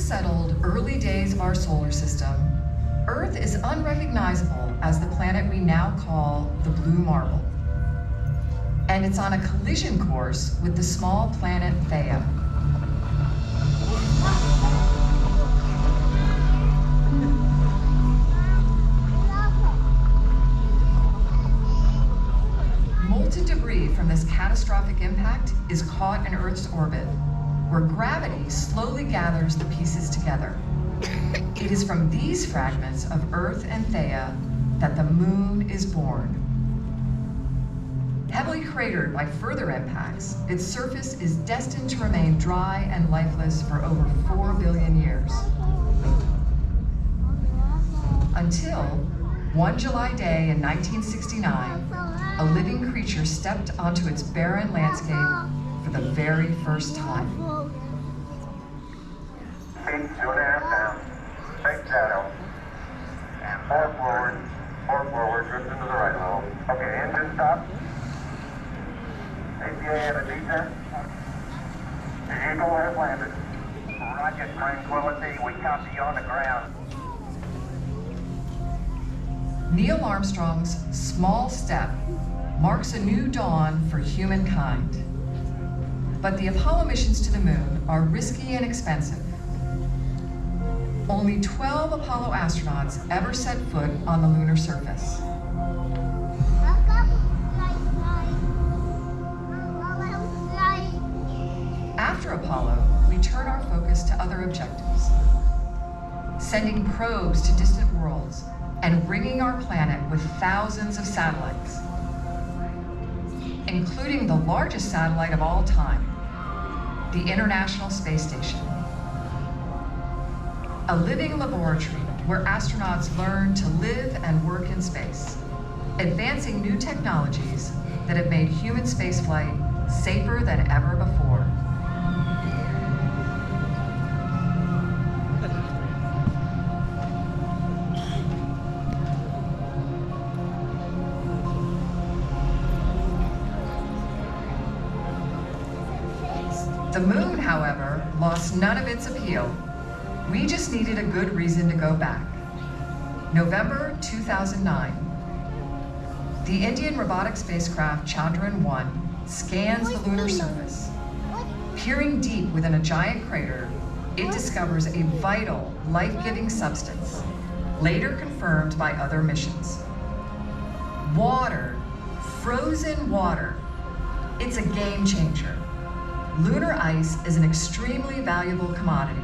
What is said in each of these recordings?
settled early days of our solar system, Earth is unrecognizable as the planet we now call the blue marble. And it's on a collision course with the small planet Theia. Molten debris from this catastrophic impact is caught in Earth's orbit, where gravity slowly gathers the pieces together. It is from these fragments of Earth and Theia that the Moon is born. Heavily cratered by further impacts, its surface is destined to remain dry and lifeless for over 4 billion years. Until one July day in 1969, a living creature stepped onto its barren landscape for the very first time. Feet 2.5 down. Take shadow. And 4 forward, drift into the right a little. Okay, engine stop. APA at a descent. The Eagle has landed. Roger, Tranquility, we copy you on the ground. Neil Armstrong's small step marks a new dawn for humankind. But the Apollo missions to the Moon are risky and expensive. Only 12 Apollo astronauts ever set foot on the lunar surface. After Apollo, we turn our focus to other objectives, sending probes to distant worlds and ringing our planet with thousands of satellites, including the largest satellite of all time, the International Space Station. A living laboratory where astronauts learn to live and work in space, advancing new technologies that have made human spaceflight safer than ever before. The Moon, however, lost none of its appeal. We just needed a good reason to go back. November 2009. The Indian robotic spacecraft Chandrayaan-1 scans the lunar surface. Peering deep within a giant crater, it discovers a vital, life-giving substance, later confirmed by other missions. Water, frozen water. It's a game changer. Lunar ice is an extremely valuable commodity.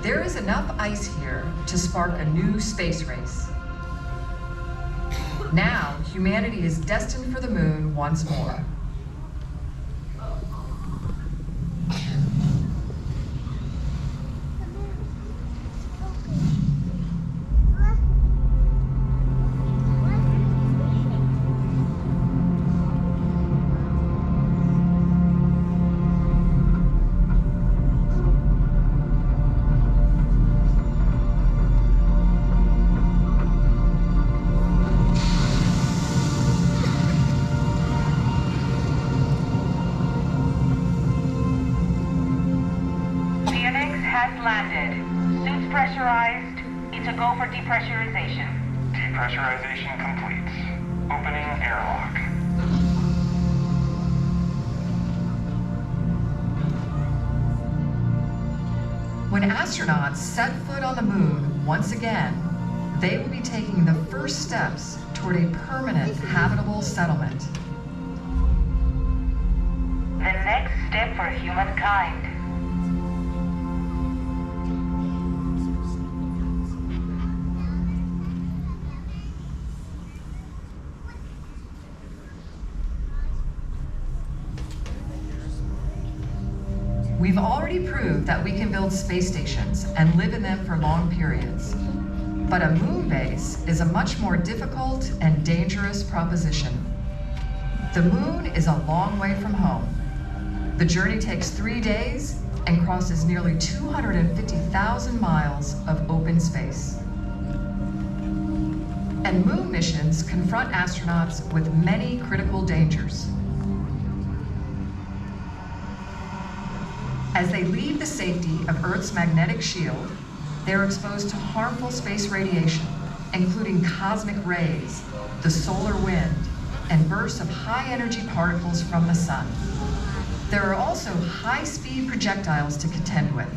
There is enough ice here to spark a new space race. Now, humanity is destined for the Moon once more. Landed. Suits pressurized. It's a go for depressurization. Depressurization complete. Opening airlock. When astronauts set foot on the Moon once again, they will be taking the first steps toward a permanent habitable settlement. The next step for humankind. We've already proved that we can build space stations and live in them for long periods. But a moon base is a much more difficult and dangerous proposition. The Moon is a long way from home. The journey takes 3 days and crosses nearly 250,000 miles of open space. And Moon missions confront astronauts with many critical dangers. As they leave the safety of Earth's magnetic shield, they're exposed to harmful space radiation, including cosmic rays, the solar wind, and bursts of high-energy particles from the sun. There are also high-speed projectiles to contend with.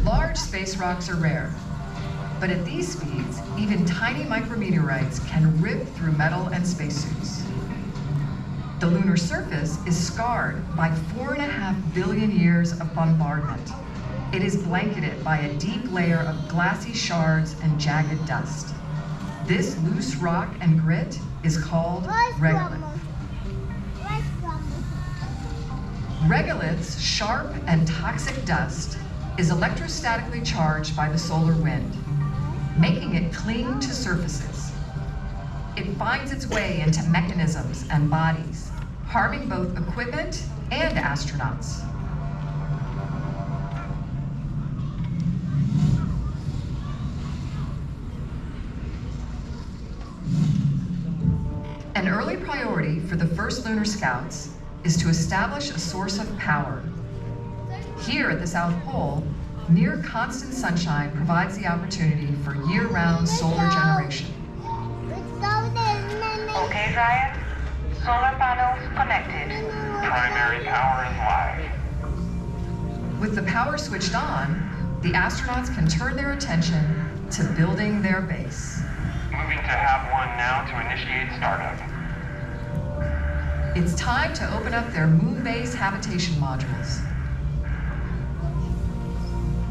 Large space rocks are rare, but at these speeds, even tiny micrometeorites can rip through metal and spacesuits. The lunar surface is scarred by 4.5 billion years of bombardment. It is blanketed by a deep layer of glassy shards and jagged dust. This loose rock and grit is called regolith. Regolith's sharp and toxic dust is electrostatically charged by the solar wind, making it cling to surfaces. It finds its way into mechanisms and bodies, harming both equipment and astronauts. An early priority for the first lunar scouts is to establish a source of power. Here at the South Pole, near constant sunshine provides the opportunity for year-round solar generation. Okay, Ryan. Solar panels connected. Primary power is live. With the power switched on, the astronauts can turn their attention to building their base. Moving to Hab 1 now to initiate startup. It's time to open up their Moonbase habitation modules.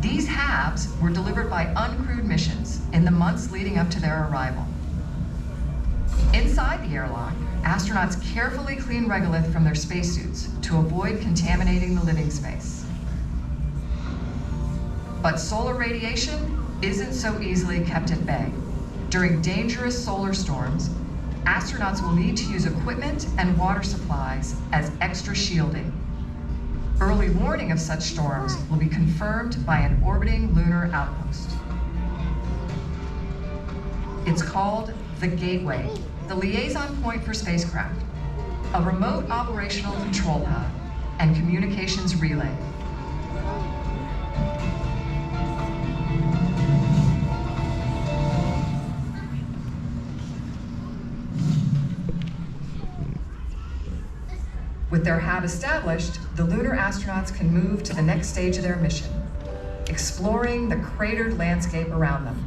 These HABs were delivered by uncrewed missions in the months leading up to their arrival. Inside the airlock, astronauts carefully clean regolith from their spacesuits to avoid contaminating the living space. But solar radiation isn't so easily kept at bay. During dangerous solar storms, astronauts will need to use equipment and water supplies as extra shielding. Early warning of such storms will be confirmed by an orbiting lunar outpost. It's called the Gateway, the liaison point for spacecraft, a remote operational control hub and communications relay. With their HAB established, the lunar astronauts can move to the next stage of their mission, exploring the cratered landscape around them.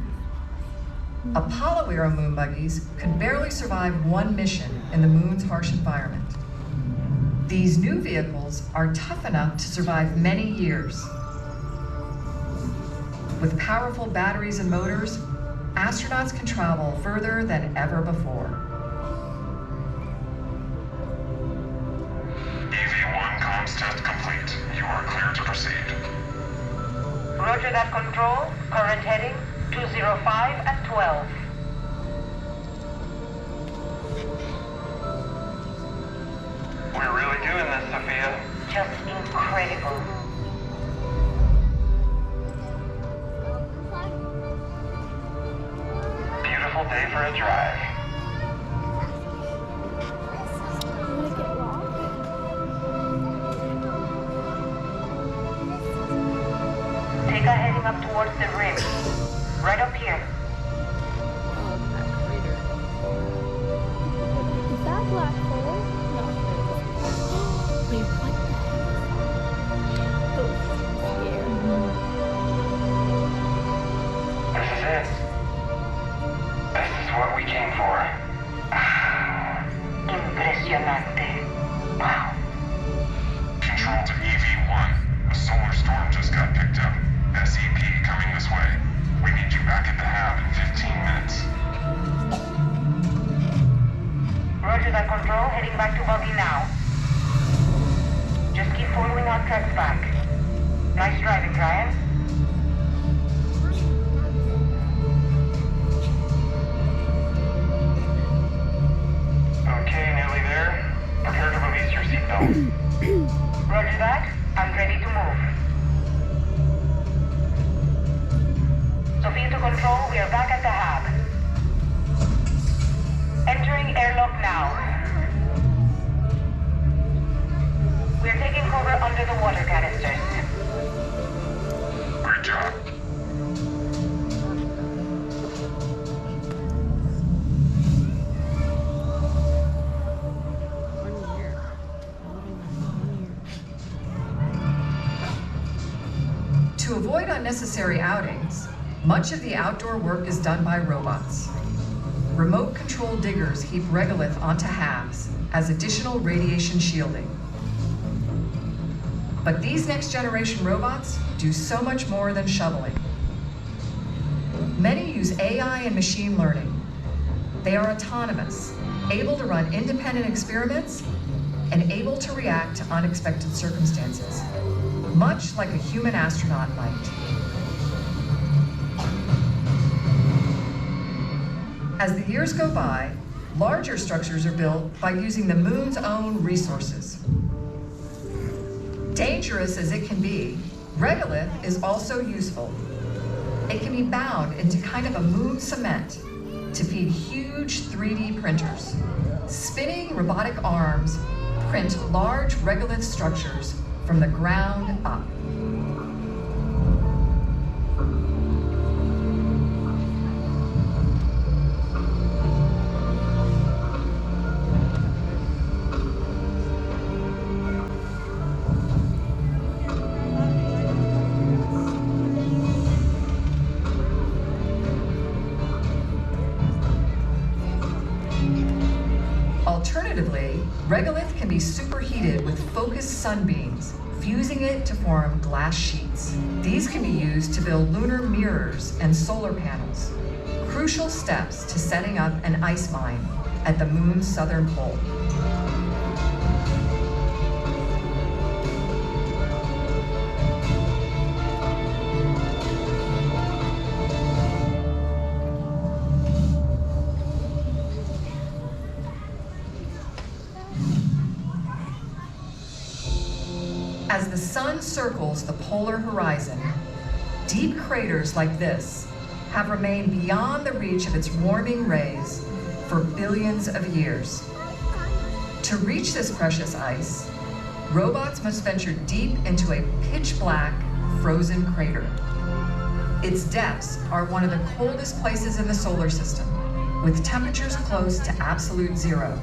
Apollo-era moon buggies could barely survive one mission in the moon's harsh environment. These new vehicles are tough enough to survive many years. With powerful batteries and motors, astronauts can travel further than ever before. EV1 comms test complete. You are clear to proceed. Roger that, Control. Current heading 205 at 12. We're really doing this, Sophia. Just incredible. Beautiful day for a drive. Take a heading up towards the rim. Right up here. Oh, that crater. Is that a black hole? No. Wait, what the heck? So scared. This is it. This is what we came for. Impresionante. Wow. Control to EV1. A solar storm just got picked up. SEP coming this way. We need you back at the hab in 15 minutes. Roger that, Control. Heading back to Buggy now. Just keep following our tracks back. Nice driving, Ryan. Okay, nearly there. Prepare to release your seatbelt. Roger that. I'm ready to move. Sophia to Control, we are back at the hab. Entering airlock now. We are taking cover under under the water canisters. Great job. To avoid unnecessary outings, much of the outdoor work is done by robots. Remote-controlled diggers heap regolith onto halves as additional radiation shielding. But these next-generation robots do so much more than shoveling. Many use AI and machine learning. They are autonomous, able to run independent experiments, and able to react to unexpected circumstances, much like a human astronaut might. As the years go by, larger structures are built by using the moon's own resources. Dangerous as it can be, regolith is also useful. It can be bound into kind of a moon cement to feed huge 3D printers. Spinning robotic arms print large regolith structures from the ground up. Alternatively, regolith can be superheated with focused sunbeams, fusing it to form glass sheets. These can be used to build lunar mirrors and solar panels, crucial steps to setting up an ice mine at the moon's southern pole. As the sun circles the polar horizon, deep craters like this have remained beyond the reach of its warming rays for billions of years. To reach this precious ice, robots must venture deep into a pitch-black, frozen crater. Its depths are one of the coldest places in the solar system, with temperatures close to absolute zero.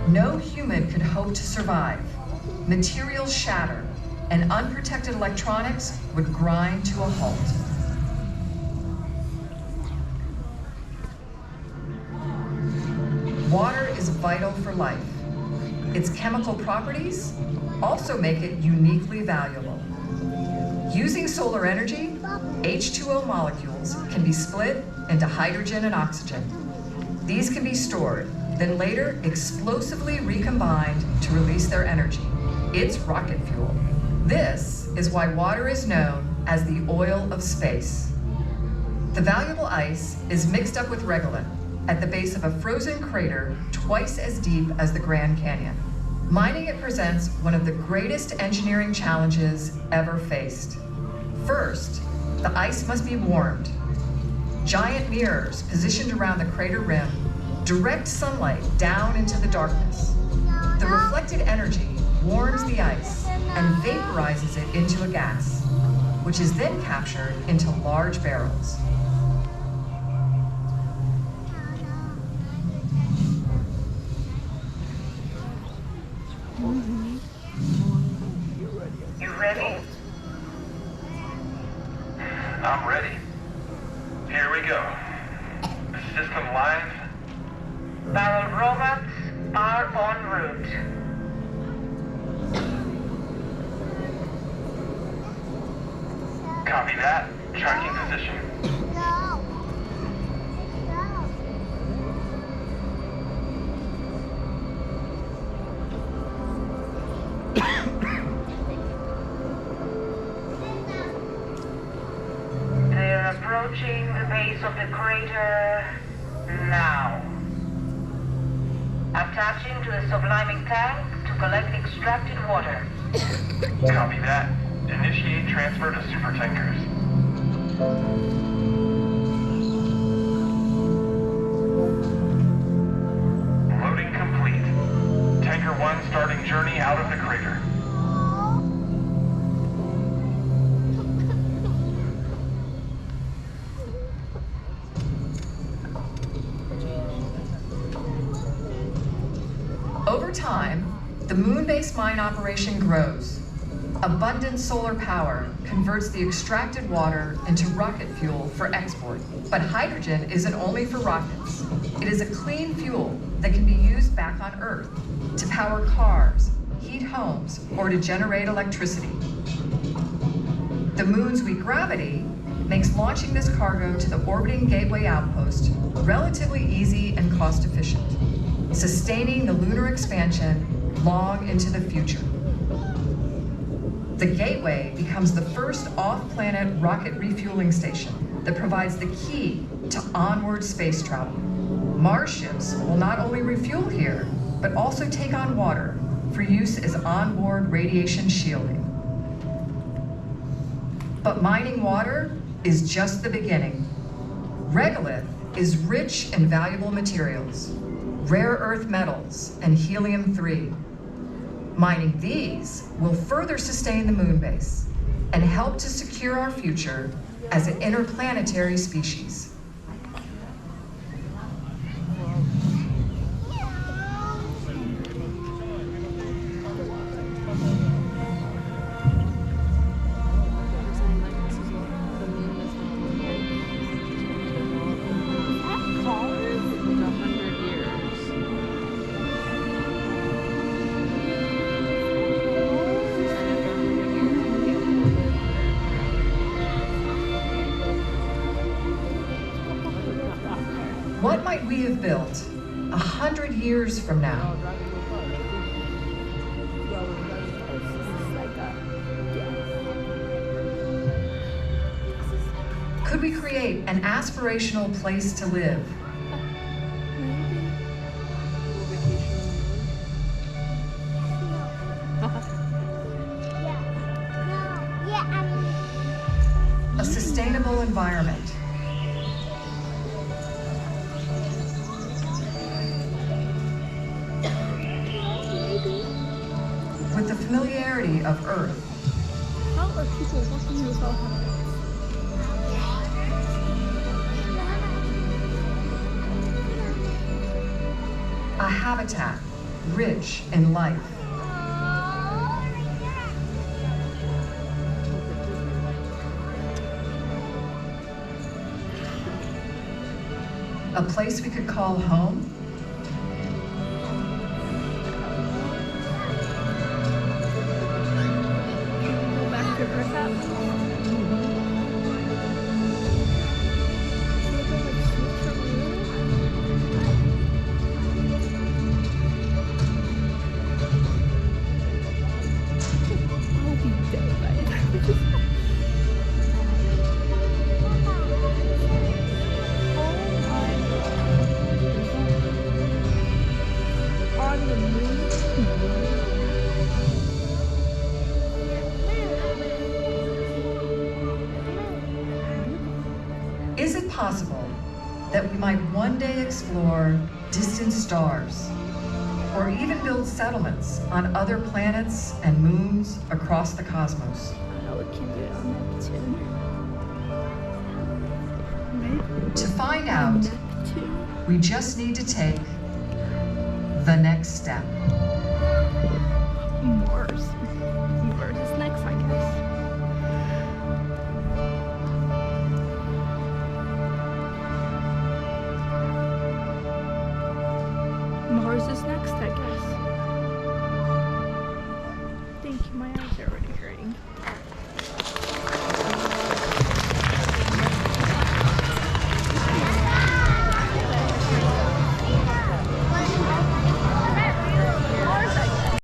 No human could hope to survive. Materials shatter, and unprotected electronics would grind to a halt. Water is vital for life. Its chemical properties also make it uniquely valuable. Using solar energy, H2O molecules can be split into hydrogen and oxygen. These can be stored, then later explosively recombined to release their energy. It's rocket fuel. This is why water is known as the oil of space. The valuable ice is mixed up with regolith at the base of a frozen crater twice as deep as the Grand Canyon. Mining it presents one of the greatest engineering challenges ever faced. First, the ice must be warmed. Giant mirrors positioned around the crater rim direct sunlight down into the darkness. The reflected energy warms the ice and vaporizes it into a gas, which is then captured into large barrels. You ready? I'm ready. Here we go. System live. Barrel robots are en route. Copy that. Tracking position. They're approaching the base of the crater now. Attaching to the subliming tank to collect extracted water. Copy that. Initiate transfer to super tankers. Loading complete. Tanker 1 starting journey out of the crater. Over time, the Moonbase mine operation grows. Abundant solar power converts the extracted water into rocket fuel for export. But hydrogen isn't only for rockets. It is a clean fuel that can be used back on Earth to power cars, heat homes, or to generate electricity. The moon's weak gravity makes launching this cargo to the orbiting Gateway outpost relatively easy and cost-efficient, sustaining the lunar expansion long into the future. The Gateway becomes the first off-planet rocket refueling station that provides the key to onward space travel. Mars ships will not only refuel here, but also take on water for use as onboard radiation shielding. But mining water is just the beginning. Regolith is rich in valuable materials, rare earth metals, and helium-3. Mining these will further sustain the Moonbase and help to secure our future as an interplanetary species. What might we have built 100 years from now? Could we create an aspirational place to live? A sustainable environment. With the familiarity of Earth. How are people walking without helmets? A habitat rich in life. A place we could call home. Go back to Earth out. I'll be dead by then. On the moon. Is it possible that we might one day explore distant stars or even build settlements on other planets and moons across the cosmos? How we can do it on Neptune. Maybe To find out, Neptune. we just need to take the next step. Mars. Mars is next, I guess. Mars is next, I guess. Thank you, my eyes are already hurting.